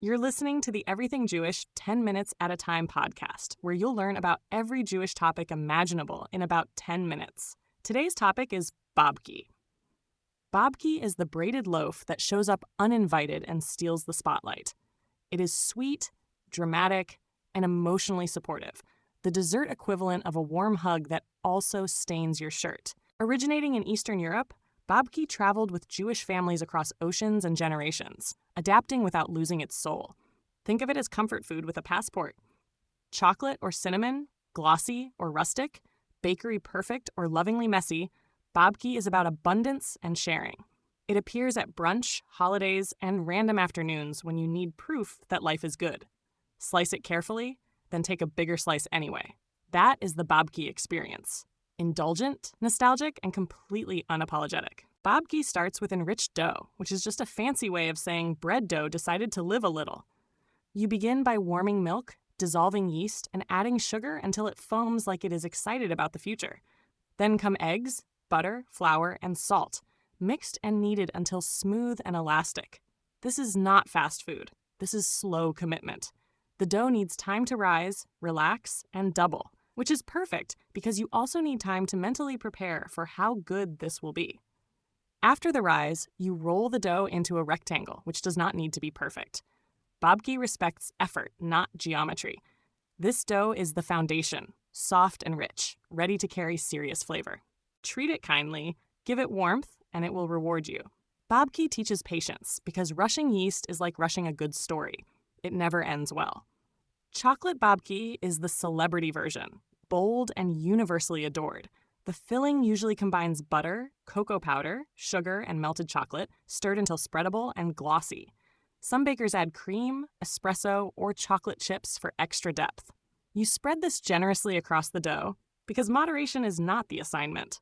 You're listening to the Everything Jewish 10 Minutes at a Time podcast, where you'll learn about every Jewish topic imaginable in about 10 minutes. Today's topic is babki. Babki is the braided loaf that shows up uninvited and steals the spotlight. It is sweet, dramatic, and emotionally supportive, the dessert equivalent of a warm hug that also stains your shirt. Originating in Eastern Europe, babki traveled with Jewish families across oceans and generations, adapting without losing its soul. Think of it as comfort food with a passport. Chocolate or cinnamon, glossy or rustic, bakery perfect or lovingly messy, babki is about abundance and sharing. It appears at brunch, holidays, and random afternoons when you need proof that life is good. Slice it carefully, then take a bigger slice anyway. That is the babki experience. Indulgent, nostalgic, and completely unapologetic. Babki starts with enriched dough, which is just a fancy way of saying bread dough decided to live a little. You begin by warming milk, dissolving yeast, and adding sugar until it foams like it is excited about the future. Then come eggs, butter, flour, and salt, mixed and kneaded until smooth and elastic. This is not fast food. This is slow commitment. The dough needs time to rise, relax, and double, which is perfect because you also need time to mentally prepare for how good this will be. After the rise, you roll the dough into a rectangle, which does not need to be perfect. Babki respects effort, not geometry. This dough is the foundation, soft and rich, ready to carry serious flavor. Treat it kindly, give it warmth, and it will reward you. Babki teaches patience because rushing yeast is like rushing a good story. It never ends well. Chocolate babki is the celebrity version, bold and universally adored. The filling usually combines butter, cocoa powder, sugar, and melted chocolate, stirred until spreadable and glossy. Some bakers add cream, espresso, or chocolate chips for extra depth. You spread this generously across the dough, because moderation is not the assignment.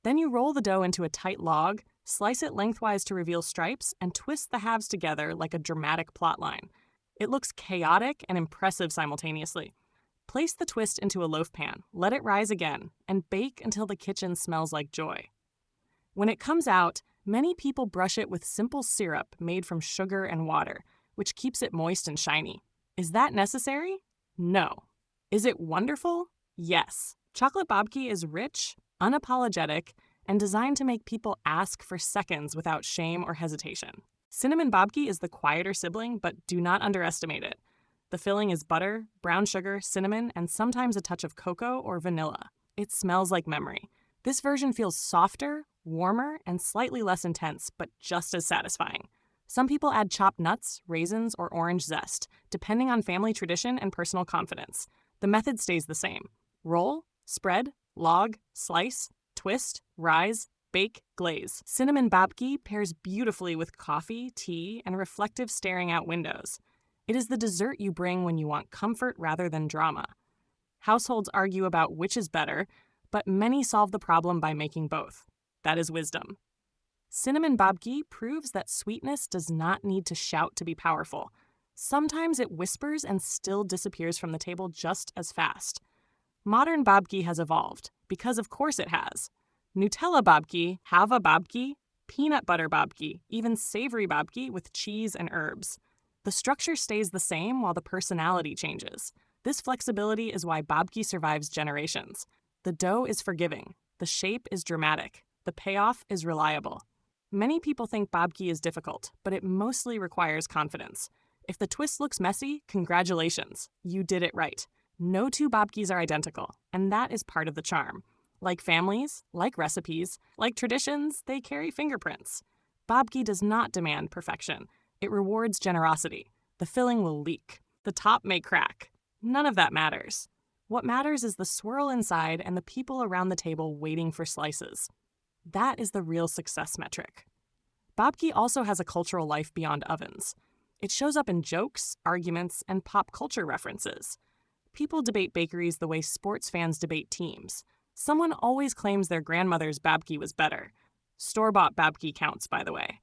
Then you roll the dough into a tight log, slice it lengthwise to reveal stripes, and twist the halves together like a dramatic plotline. It looks chaotic and impressive simultaneously. Place the twist into a loaf pan, let it rise again, and bake until the kitchen smells like joy. When it comes out, many people brush it with simple syrup made from sugar and water, which keeps it moist and shiny. Is that necessary? No. Is it wonderful? Yes. Chocolate babki is rich, unapologetic, and designed to make people ask for seconds without shame or hesitation. Cinnamon babki is the quieter sibling, but do not underestimate it. The filling is butter, brown sugar, cinnamon, and sometimes a touch of cocoa or vanilla. It smells like memory. This version feels softer, warmer, and slightly less intense, but just as satisfying. Some people add chopped nuts, raisins, or orange zest, depending on family tradition and personal confidence. The method stays the same. Roll, spread, log, slice, twist, rise, bake, glaze. Cinnamon babki pairs beautifully with coffee, tea, and reflective staring out windows. It is the dessert you bring when you want comfort rather than drama. Households argue about which is better, but many solve the problem by making both. That is wisdom. Cinnamon babki proves that sweetness does not need to shout to be powerful. Sometimes it whispers and still disappears from the table just as fast. Modern babki has evolved, because of course it has. Nutella babki, Hava babki, peanut butter babki, even savory babki with cheese and herbs. The structure stays the same while the personality changes. This flexibility is why babki survives generations. The dough is forgiving. The shape is dramatic. The payoff is reliable. Many people think babki is difficult, but it mostly requires confidence. If the twist looks messy, congratulations. You did it right. No two babkis are identical, and that is part of the charm. Like families, like recipes, like traditions, they carry fingerprints. Babki does not demand perfection. It rewards generosity. The filling will leak. The top may crack. None of that matters. What matters is the swirl inside and the people around the table waiting for slices. That is the real success metric. Babki also has a cultural life beyond ovens. It shows up in jokes, arguments, and pop culture references. People debate bakeries the way sports fans debate teams. Someone always claims their grandmother's babki was better. Store-bought babki counts, by the way.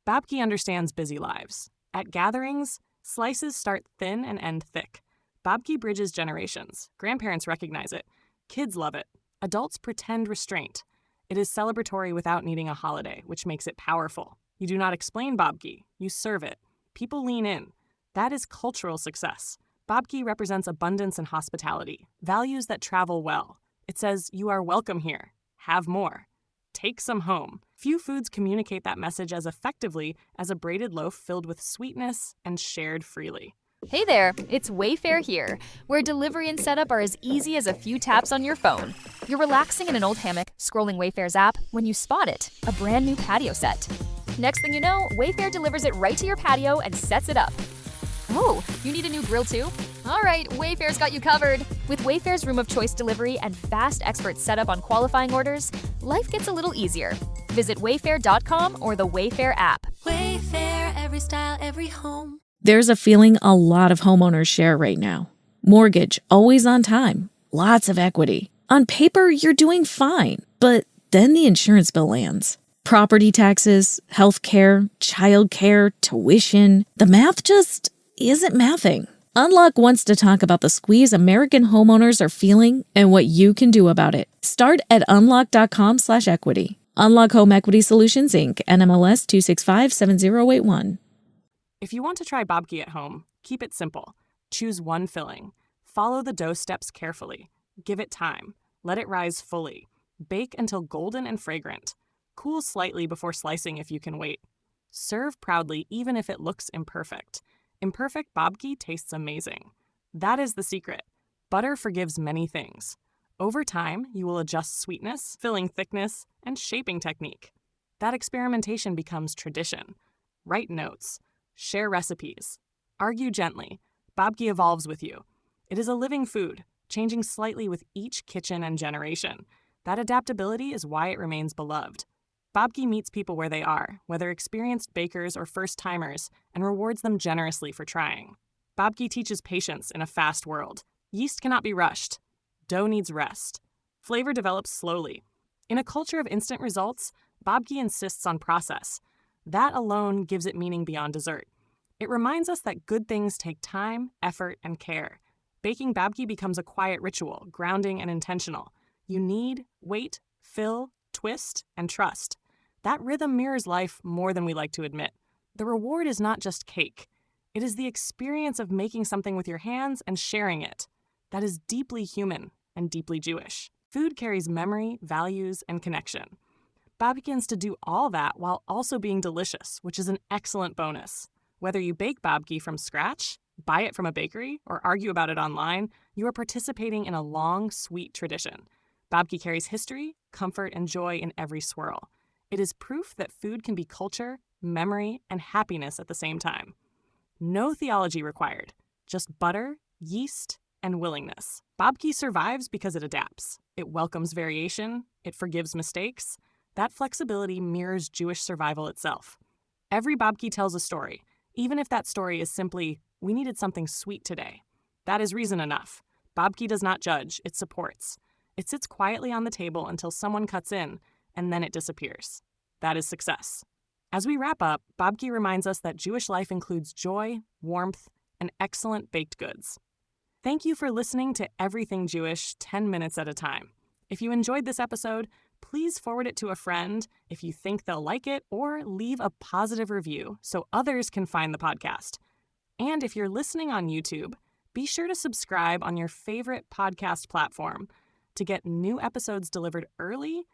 Babki understands busy lives. At gatherings, slices start thin and end thick. Babki bridges generations. Grandparents recognize it. Kids love it. Adults pretend restraint. It is celebratory without needing a holiday, which makes it powerful. You do not explain babki. You serve it. People lean in. That is cultural success. Babki represents abundance and hospitality, values that travel well. It says, you are welcome here. Have more. Take some home. Few foods communicate that message as effectively as a braided loaf filled with sweetness and shared freely. Hey there, it's Wayfair here, where delivery and setup are as easy as a few taps on your phone. You're relaxing in an old hammock, scrolling Wayfair's app, when you spot it, a brand new patio set. Next thing you know, Wayfair delivers it right to your patio and sets it up. Oh, you need a new grill too? All right, Wayfair's got you covered. With Wayfair's room of choice delivery and fast expert setup on qualifying orders, life gets a little easier. Visit wayfair.com or the Wayfair app. Wayfair, every style, every home. There's a feeling a lot of homeowners share right now. Mortgage, always on time, lots of equity. On paper, you're doing fine, but then the insurance bill lands. Property taxes, healthcare, childcare, tuition. The math just isn't mathing. Unlock wants to talk about the squeeze American homeowners are feeling and what you can do about it. Start at unlock.com/equity. Unlock Home Equity Solutions, Inc., NMLS 2657081. If you want to try babki at home, keep it simple. Choose one filling. Follow the dough steps carefully. Give it time. Let it rise fully. Bake until golden and fragrant. Cool slightly before slicing if you can wait. Serve proudly even if it looks imperfect. Imperfect babki tastes amazing. That is the secret. Butter forgives many things. Over time, you will adjust sweetness, filling thickness, and shaping technique. That experimentation becomes tradition. Write notes. Share recipes. Argue gently. Babki evolves with you. It is a living food, changing slightly with each kitchen and generation. That adaptability is why it remains beloved. Babki meets people where they are, whether experienced bakers or first-timers, and rewards them generously for trying. Babki teaches patience in a fast world. Yeast cannot be rushed. Dough needs rest. Flavor develops slowly. In a culture of instant results, babki insists on process. That alone gives it meaning beyond dessert. It reminds us that good things take time, effort, and care. Baking babki becomes a quiet ritual, grounding and intentional. You knead, wait, fill, twist, and trust. That rhythm mirrors life more than we like to admit. The reward is not just cake. It is the experience of making something with your hands and sharing it. That is deeply human and deeply Jewish. Food carries memory, values, and connection. Babka begins to do all that while also being delicious, which is an excellent bonus. Whether you bake babki from scratch, buy it from a bakery, or argue about it online, you are participating in a long, sweet tradition. Babki carries history, comfort, and joy in every swirl. It is proof that food can be culture, memory, and happiness at the same time. No theology required, just butter, yeast, and willingness. Babki survives because it adapts. It welcomes variation. It forgives mistakes. That flexibility mirrors Jewish survival itself. Every babki tells a story, even if that story is simply, we needed something sweet today. That is reason enough. Babki does not judge, it supports. It sits quietly on the table until someone cuts in, and then it disappears. That is success. As we wrap up, babki reminds us that Jewish life includes joy, warmth, and excellent baked goods. Thank you for listening to Everything Jewish 10 minutes at a time. If you enjoyed this episode, please forward it to a friend if you think they'll like it, or leave a positive review so others can find the podcast. And if you're listening on YouTube, be sure to subscribe on your favorite podcast platform to get new episodes delivered early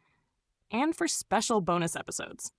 and for special bonus episodes.